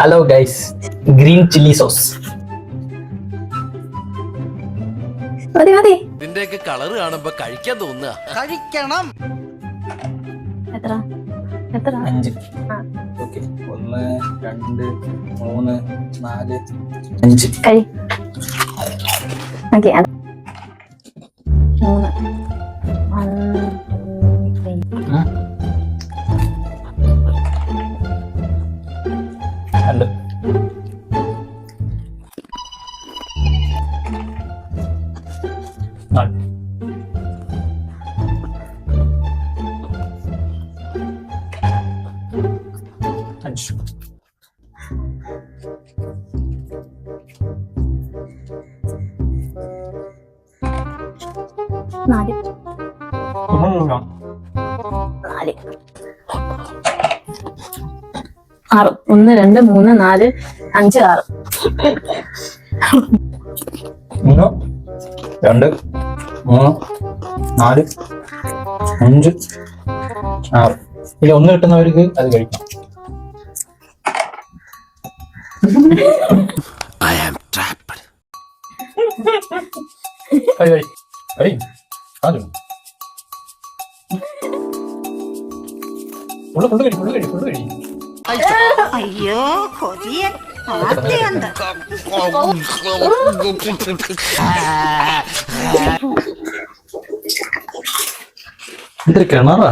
Hello guys, green chilli sauce. മതി മതി. ഇതിന്റെയൊക്കെ കളർ കാണുമ്പോ കഴിക്കാൻ തോന്നുക. കഴിക്കണം. എത്ര എത്ര? 5. ഓക്കെ, 1 2 3 4 5. കഴി. ഓക്കെ, 3 2 4. അഞ്ച്. നാല്. 6. 1 2 3 4 5 6. 1 2 3 4 5 6. ഇനി 1 കിട്ടുന്നവർക്ക് അത് കഴിക്കാം. I am trapped. കഴി. ആദ്യം ഫുള്ള് കഴി. അയ്യോ കൊതിയൻ ആദ്യമുണ്ട്. എന്തൊരു കിണറാ.